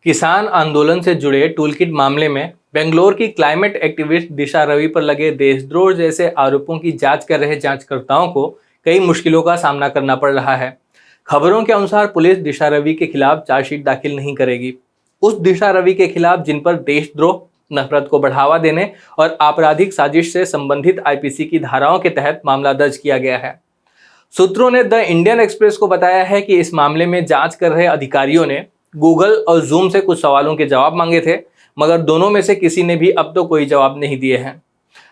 किसान आंदोलन से जुड़े टूलकिट मामले में बेंगलोर की क्लाइमेट एक्टिविस्ट दिशा रवि पर लगे देशद्रोह जैसे आरोपों की जांच कर रहे जांचकर्ताओं को कई मुश्किलों का सामना करना पड़ रहा है। खबरों के अनुसार पुलिस दिशा रवि के खिलाफ चार्जशीट दाखिल नहीं करेगी। उस दिशा रवि के खिलाफ जिन पर देशद्रोह, नफरत को बढ़ावा देने और आपराधिक साजिश से संबंधित आईपीसी की धाराओं के तहत मामला दर्ज किया गया है। सूत्रों ने द इंडियन एक्सप्रेस को बताया है कि इस मामले में जांच कर रहे अधिकारियों ने गूगल और जूम से कुछ सवालों के जवाब मांगे थे, मगर दोनों में से किसी ने भी अब तो कोई जवाब नहीं दिए हैं।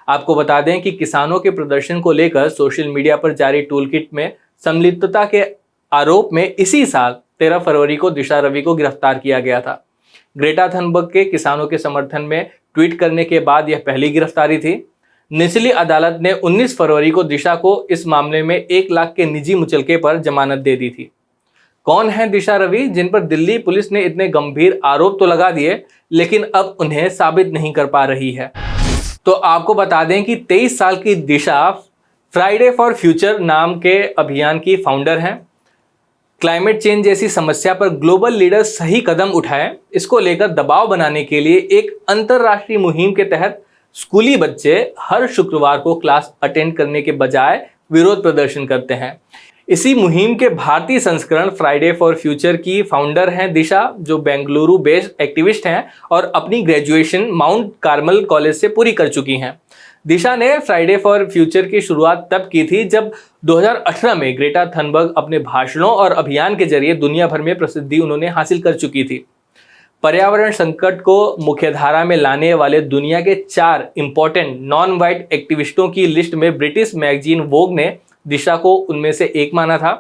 आपको बता दें कि किसानों के प्रदर्शन को लेकर सोशल मीडिया पर जारी टूलकिट में संलिप्तता के आरोप में इसी साल 13 फरवरी को दिशा रवि को गिरफ्तार किया गया था। ग्रेटा थनबर्ग के किसानों के समर्थन में ट्वीट करने के बाद यह पहली गिरफ्तारी थी। निचली अदालत ने 19 फरवरी को दिशा को इस मामले में 1 लाख के निजी मुचलके पर जमानत दे दी थी। कौन है दिशा रवि, जिन पर दिल्ली पुलिस ने इतने गंभीर आरोप तो लगा दिए, लेकिन अब उन्हें साबित नहीं कर पा रही है? तो आपको बता दें कि 23 साल की दिशा फ्राइडे फॉर फ्यूचर नाम के अभियान की फाउंडर हैं। क्लाइमेट चेंज जैसी समस्या पर ग्लोबल लीडर्स सही कदम उठाएं, इसको लेकर दबाव बनाने के लिए एक अंतर्राष्ट्रीय मुहिम के तहत स्कूली बच्चे हर शुक्रवार को क्लास अटेंड करने के बजाय विरोध प्रदर्शन करते हैं। इसी मुहिम के भारतीय संस्करण फ्राइडे फॉर फ्यूचर की फाउंडर हैं दिशा, जो बेंगलुरु बेस्ड एक्टिविस्ट हैं और अपनी ग्रेजुएशन माउंट कार्मल कॉलेज से पूरी कर चुकी हैं। दिशा ने फ्राइडे फॉर फ्यूचर की शुरुआत तब की थी जब 2018 में ग्रेटा थनबर्ग अपने भाषणों और अभियान के जरिए दुनिया भर में प्रसिद्धि उन्होंने हासिल कर चुकी थी। पर्यावरण संकट को मुख्यधारा में लाने वाले दुनिया के 4 इंपॉर्टेंट नॉन वाइट एक्टिविस्टों की लिस्ट में ब्रिटिश मैगजीन वोग ने दिशा को उनमें से एक माना था।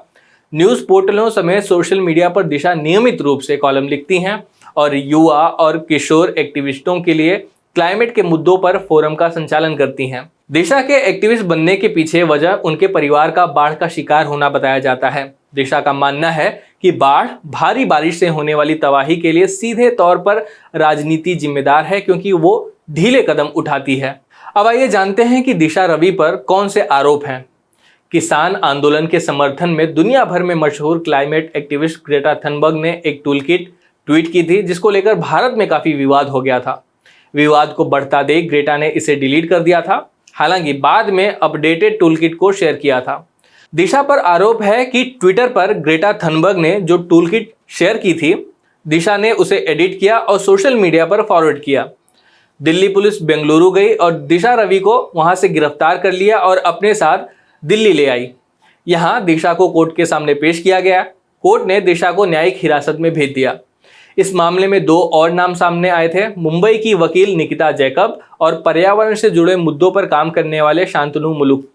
न्यूज़ पोर्टलों समेत सोशल मीडिया पर दिशा नियमित रूप से कॉलम लिखती हैं और युवा और किशोर एक्टिविस्टों के लिए क्लाइमेट के मुद्दों पर फोरम का संचालन करती हैं। दिशा के एक्टिविस्ट बनने के पीछे वजह उनके परिवार का बाढ़ का शिकार होना बताया जाता है। दिशा का मानना है कि बाढ़, भारी बारिश से होने वाली तबाही के लिए सीधे तौर पर राजनीति जिम्मेदार है, क्योंकि वो ढीले कदम उठाती है। अब आइए जानते हैं कि दिशा रवि पर कौन से आरोप हैं। किसान आंदोलन के समर्थन में दुनिया भर में मशहूर क्लाइमेट एक्टिविस्ट ग्रेटा थनबर्ग ने एक टूलकिट ट्वीट की थी, जिसको लेकर भारत में काफी विवाद हो गया था। विवाद को बढ़ता देख ग्रेटा ने इसे डिलीट कर दिया था, हालांकि बाद में अपडेटेड टूलकिट को शेयर किया था। दिशा पर आरोप है कि ट्विटर पर ग्रेटा थनबर्ग ने जो टूलकिट शेयर की थी, दिशा ने उसे एडिट किया और सोशल मीडिया पर फॉरवर्ड किया। दिल्ली पुलिस बेंगलुरु गई और दिशा रवि को वहां से गिरफ्तार कर लिया और अपने साथ दिल्ली ले आई। यहाँ दिशा को कोर्ट के सामने पेश किया गया। कोर्ट ने दिशा को न्यायिक हिरासत में भेज दिया। इस मामले में 2 और नाम सामने आए थे, मुंबई की वकील निकिता जैकब और पर्यावरण से जुड़े मुद्दों पर काम करने वाले शांतनु मुलुक।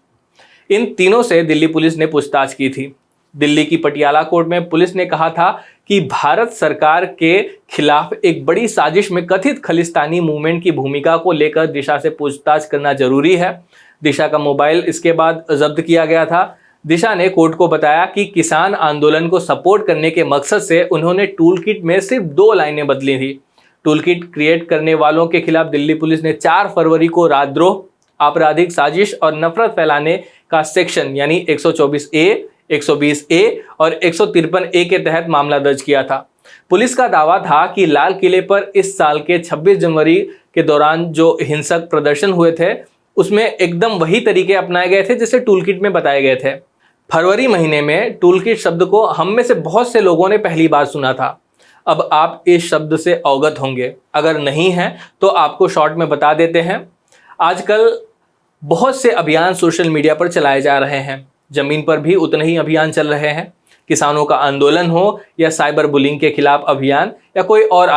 इन तीनों से दिल्ली पुलिस ने पूछताछ की थी। दिल्ली की पटियाला कोर्ट में पुलिस ने कहा था कि भारत सरकार के खिलाफ एक बड़ी साजिश में कथित खालिस्तानी मूवमेंट की भूमिका को लेकर दिशा से पूछताछ करना जरूरी है। दिशा का मोबाइल इसके बाद जब्त किया गया था। दिशा ने कोर्ट को बताया कि किसान आंदोलन को सपोर्ट करने के मकसद से उन्होंने टूलकिट में सिर्फ 2 लाइनें बदली थी। टूलकिट क्रिएट करने वालों के खिलाफ दिल्ली पुलिस ने 4 फरवरी को राजद्रोह, आपराधिक साजिश और नफरत फैलाने का सेक्शन यानी 124A, 120A और 153A के तहत मामला दर्ज किया था। पुलिस का दावा था कि लाल किले पर इस साल के 26 जनवरी के दौरान जो हिंसक प्रदर्शन हुए थे, उसमें एकदम वही तरीके अपनाए गए थे जैसे टूलकिट में बताए गए थे। फरवरी महीने में टूलकिट शब्द को हम में से बहुत से लोगों ने पहली बार सुना था। अब आप इस शब्द से अवगत होंगे, अगर नहीं हैं तो आपको शॉर्ट में बता देते हैं। आजकल बहुत से अभियान सोशल मीडिया पर चलाए जा रहे हैं। जमीन पर भी उतने ही अभियान चल रहे हैं। किसानों का आंदोलन हो या साइबर बुलिंग के खिलाफ अभियान या कोई और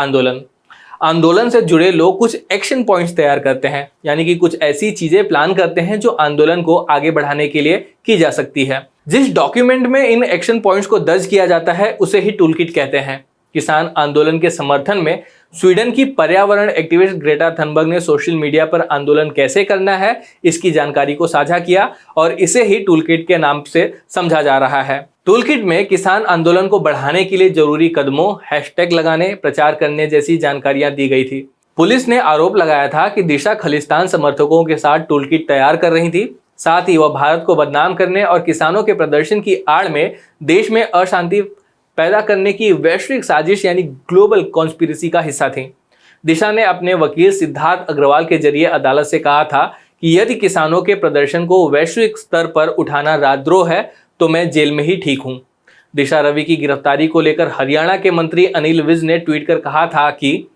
आंदोलन से जुड़े लोग कुछ एक्शन पॉइंट्स तैयार करते हैं, यानी कि कुछ ऐसी चीजें प्लान करते हैं जो आंदोलन को आगे बढ़ाने के लिए की जा सकती है। जिस डॉक्यूमेंट में इन एक्शन पॉइंट्स को दर्ज किया जाता है उसे ही टूलकिट कहते हैं। किसान आंदोलन के समर्थन में स्वीडन की पर्यावरण एक्टिविस्ट ग्रेटा थनबर्ग ने सोशल मीडिया पर आंदोलन कैसे करना है इसकी जानकारी को साझा किया और इसे ही टूलकिट के नाम से समझा जा रहा है। टूलकिट में किसान आंदोलन को बढ़ाने के लिए जरूरी कदमों, हैशटैग लगाने, प्रचार करने जैसी जानकारियां दी गई थी। पुलिस ने आरोप लगाया था कि दिशा खालिस्तान समर्थकों के साथ टूलकिट तैयार कर रही थी। साथ ही वह भारत को बदनाम करने और किसानों के प्रदर्शन की आड़ में देश में अशांति पैदा करने की वैश्विक साजिश यानी ग्लोबल कॉन्स्पिरेसी का हिस्सा थी। दिशा ने अपने वकील सिद्धार्थ अग्रवाल के जरिए अदालत से कहा था कि यदि किसानों के प्रदर्शन को वैश्विक स्तर पर उठाना राजद्रोह है तो मैं जेल में ही ठीक हूं। दिशा रवि की गिरफ्तारी को लेकर हरियाणा के मंत्री अनिल विज ने ट्वीट कर कहा था कि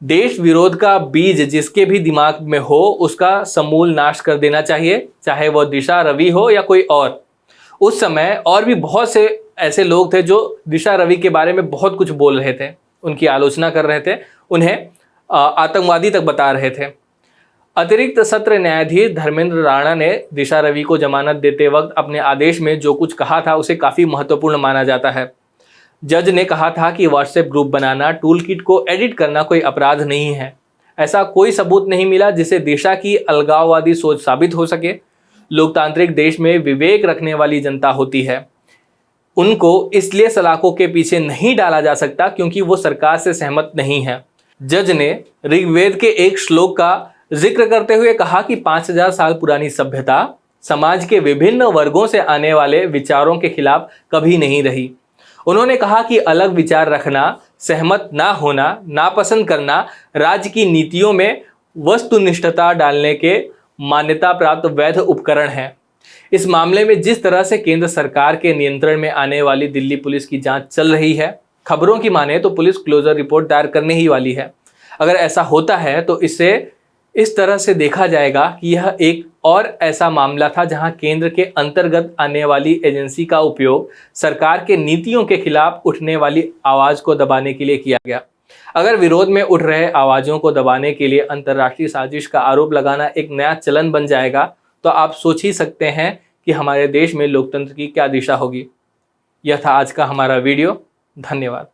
देश विरोध का बीज जिसके भी दिमाग में हो उसका समूल नाश कर देना चाहिए, चाहे वह दिशा रवि हो या कोई और। उस समय और भी बहुत से ऐसे लोग थे जो दिशा रवि के बारे में बहुत कुछ बोल रहे थे, उनकी आलोचना कर रहे थे, उन्हें आतंकवादी तक बता रहे थे। अतिरिक्त सत्र न्यायाधीश धर्मेंद्र राणा ने दिशा रवि को जमानत देते वक्त अपने आदेश में जो कुछ कहा था उसे काफ़ी महत्वपूर्ण माना जाता है। जज ने कहा था कि व्हाट्सएप ग्रुप बनाना, टूल किट को एडिट करना कोई अपराध नहीं है। ऐसा कोई सबूत नहीं मिला जिससे दिशा की अलगाववादी सोच साबित हो सके। लोकतांत्रिक देश में विवेक रखने वाली जनता होती है, उनको इसलिए सलाखों के पीछे नहीं डाला जा सकता क्योंकि वो सरकार से सहमत नहीं है। जज ने ऋग्वेद के एक श्लोक का जिक्र करते हुए कहा कि 5000 साल पुरानी सभ्यता समाज के विभिन्न वर्गों से आने वाले विचारों के खिलाफ कभी नहीं रही। उन्होंने कहा कि अलग विचार रखना, सहमत ना होना, नापसंद करना राज्य की नीतियों में वस्तुनिष्ठता डालने के मान्यता प्राप्त वैध उपकरण है। इस मामले में जिस तरह से केंद्र सरकार के नियंत्रण में आने वाली दिल्ली पुलिस की जांच चल रही है, खबरों की माने तो पुलिस क्लोजर रिपोर्ट दायर करने ही वाली है। अगर ऐसा होता है तो इसे इस तरह से देखा जाएगा कि यह एक और ऐसा मामला था जहां केंद्र के अंतर्गत आने वाली एजेंसी का उपयोग सरकार के नीतियों के खिलाफ उठने वाली आवाज़ को दबाने के लिए किया गया। अगर विरोध में उठ रहे आवाज़ों को दबाने के लिए अंतर्राष्ट्रीय साजिश का आरोप लगाना एक नया चलन बन जाएगा तो आप सोच ही सकते हैं कि हमारे देश में लोकतंत्र की क्या दिशा होगी। यह था आज का हमारा वीडियो। धन्यवाद।